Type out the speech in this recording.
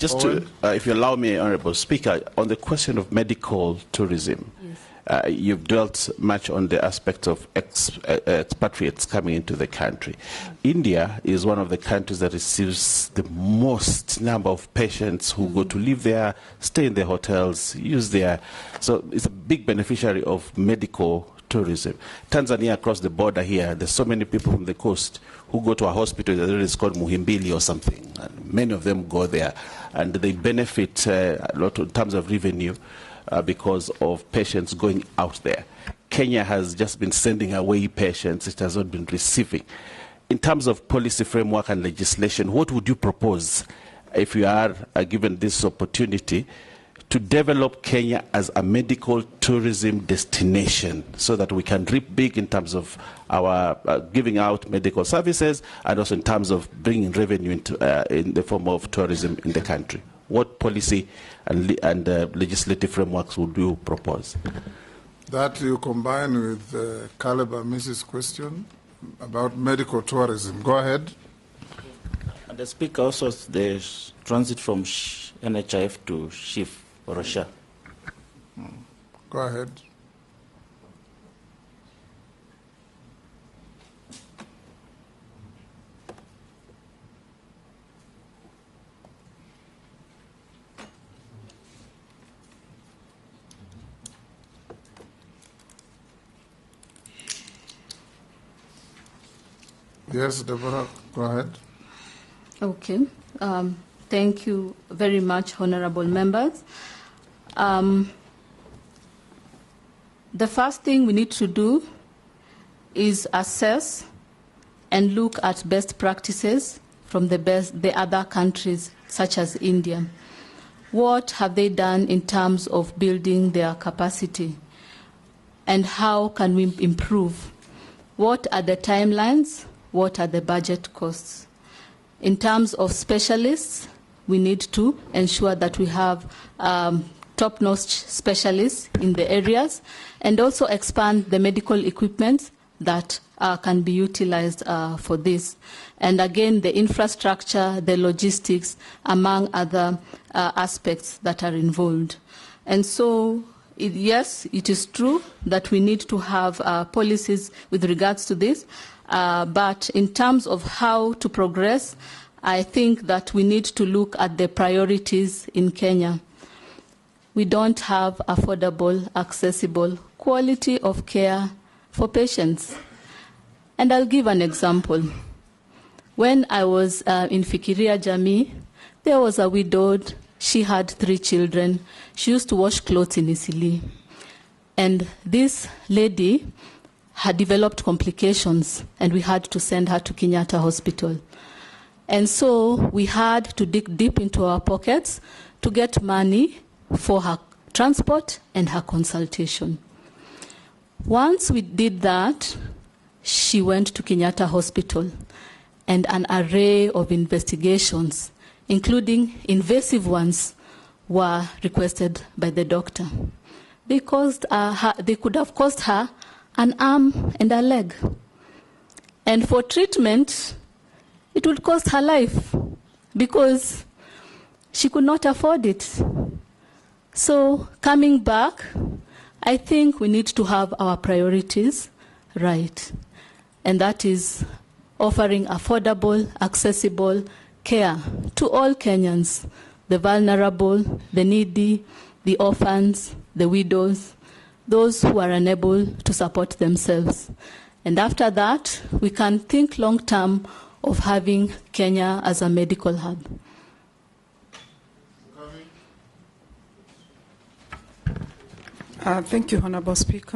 just to, if you allow me, Honourable Speaker, on the question of medical tourism, yes. You've dwelt much on the aspect of expatriates coming into the country. India is one of the countries that receives the most number of patients who go to live there, stay in their hotels, use their... So it's a big beneficiary of medical tourism. Tanzania, across the border here, there's so many people from the coast who go to a hospital that is called Muhimbili or something. And many of them go there, and they benefit a lot in terms of revenue because of patients going out there. Kenya has just been sending away patients. It has not been receiving. In terms of policy framework and legislation, what would you propose if you are given this opportunity to develop Kenya as a medical tourism destination so that we can reap big in terms of our giving out medical services and also in terms of bringing revenue into, in the form of tourism in the country? What policy and legislative frameworks would you propose? That you combine with Caleb and Mrs. question about medical tourism. Go ahead. And the Speaker, also the transit from NHIF to SHIF. Russia. Go ahead. Yes, Deborah, go ahead. Okay. Thank you very much, honorable members. The first thing we need to do is assess and look at best practices from the other countries, such as India. What have they done in terms of building their capacity? And how can we improve? What are the timelines? What are the budget costs? In terms of specialists, we need to ensure that we have top-notch specialists in the areas and also expand the medical equipment that can be utilized for this. And again, the infrastructure, the logistics, among other aspects that are involved. And so, yes, it is true that we need to have policies with regards to this, but in terms of how to progress, I think that we need to look at the priorities in Kenya. We don't have affordable, accessible, quality of care for patients. And I'll give an example. When I was in Fikiria Jamii, there was a widowed. She had 3 children. She used to wash clothes in Isili. And this lady had developed complications, and we had to send her to Kenyatta Hospital. And so we had to dig deep into our pockets to get money for her transport and her consultation. Once we did that, she went to Kenyatta Hospital, and an array of investigations, including invasive ones, were requested by the doctor. They could have cost her an arm and a leg. And for treatment, it would cost her life because she could not afford it. So coming back, I think we need to have our priorities right. And that is offering affordable, accessible care to all Kenyans, the vulnerable, the needy, the orphans, the widows, those who are unable to support themselves. And after that, we can think long-term of having Kenya as a medical hub. Thank you, Honorable Speaker.